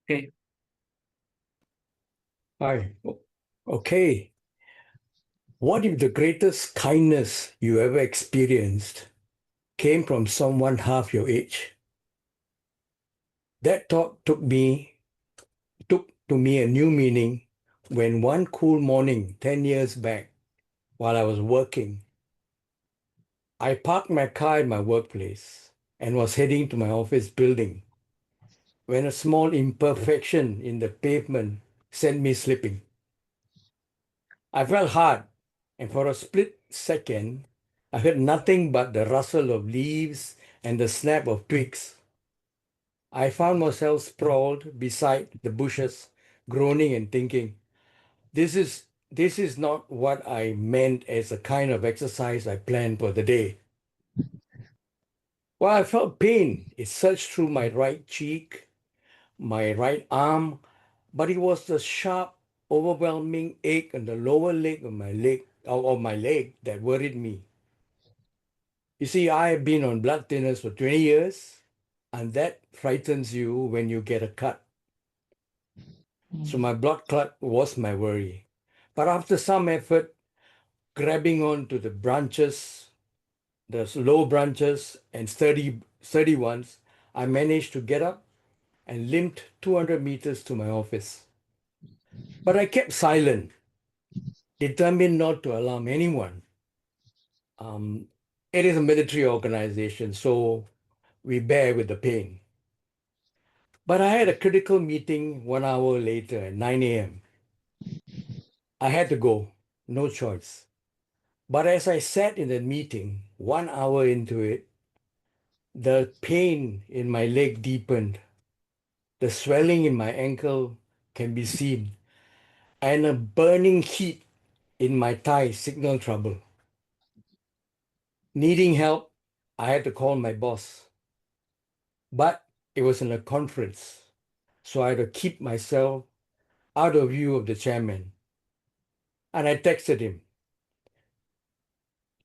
Okay. Hi. Okay. What if the greatest kindness you ever experienced came from someone half your age? That thought took to me a new meaning when one cool morning 10 years back, while I was working, I parked my car in my workplace and was heading to my office building when a small imperfection in the pavement sent me slipping. I fell hard, and for a split second, I heard nothing but the rustle of leaves and the snap of twigs. I found myself sprawled beside the bushes, groaning and thinking, this is not what I meant as a kind of exercise I planned for the day. While I felt pain, it surged through my right cheek, my right arm, but it was the sharp, overwhelming ache on the lower leg of my leg that worried me. You see, I have been on blood thinners for 20 years, and that frightens you when you get a cut. So my blood clot was my worry. But after some effort, grabbing on to the branches, the low branches and sturdy ones, I managed to get up and limped 200 meters to my office. But I kept silent, determined not to alarm anyone. Um, it is a military organization, so we bear with the pain. But I had a critical meeting 1 hour later at 9 a.m. I had to go, no choice. But as I sat in the meeting, 1 hour into it, the pain in my leg deepened. The swelling in my ankle can be seen, and a burning heat in my thigh signaled trouble. Needing help, I had to call my boss. But it was in a conference, so I had to keep myself out of view of the chairman. And I texted him.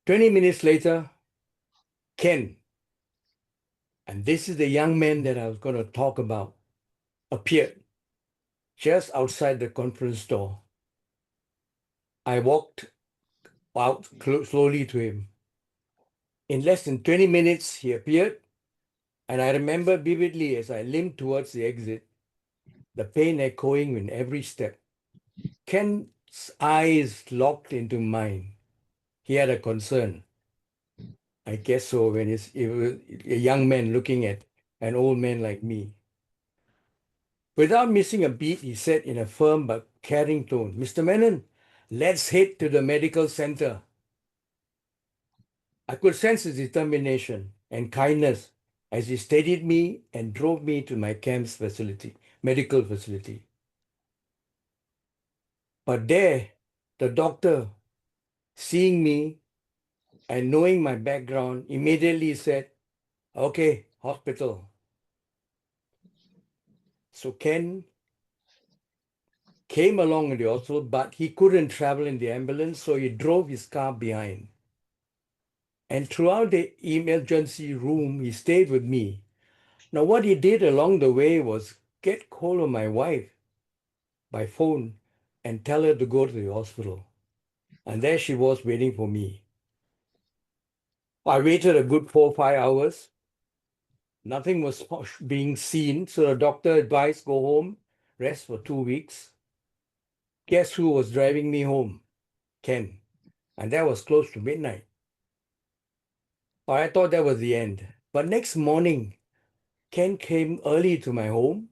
20 minutes later, Ken, and this is the young man that I was going to talk about, appeared just outside the conference door. I walked out slowly to him. In less than 20 minutes, he appeared, and I remember vividly as I limped towards the exit, the pain echoing in every step. Ken's eyes locked into mine. He had a concern. I guess so, when it was a young man looking at an old man like me. Without missing a beat, he said in a firm but caring tone, Mr. Menon, let's head to the medical center. I could sense his determination and kindness as he steadied me and drove me to my camp's medical facility. But there, the doctor, seeing me and knowing my background, immediately said, okay, hospital. So Ken came along in the hospital, but he couldn't travel in the ambulance, so he drove his car behind. And throughout the emergency room, he stayed with me. Now, what he did along the way was get hold of my wife by phone and tell her to go to the hospital. And there she was waiting for me. I waited a good 4 or 5 hours. Nothing was being seen. So the doctor advised go home, rest for 2 weeks. Guess who was driving me home? Ken. And that was close to midnight. I thought that was the end. But next morning, Ken came early to my home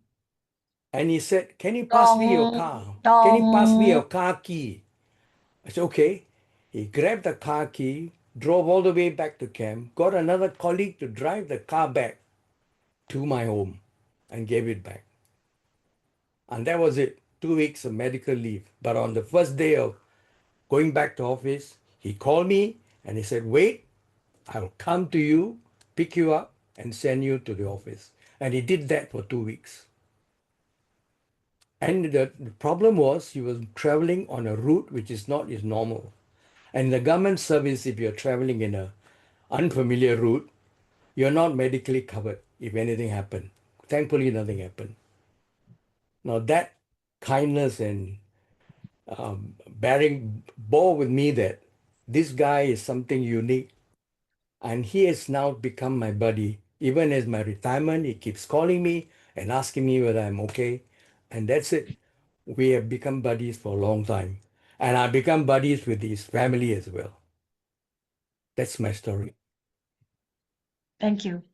and he said, can you pass me your Dong, car? Can you pass me your dong. car key? I said, okay. He grabbed the car key, drove all the way back to camp, got another colleague to drive the car back to my home and gave it back. And that was it. 2 weeks of medical leave. But on the first day of going back to office, he called me and he said, wait, I'll come to you, pick you up, and send you to the office. And he did that for 2 weeks. And the problem was he was traveling on a route which is not his normal. And in the government service, if you're traveling in a unfamiliar route, you're not medically covered if anything happened. Thankfully, nothing happened. Now that kindness and bearing bore with me that this guy is something unique, and he has now become my buddy. Even as my retirement, he keeps calling me and asking me whether I'm okay, and that's it. We have become buddies for a long time, and I've become buddies with his family as well. That's my story. Thank you.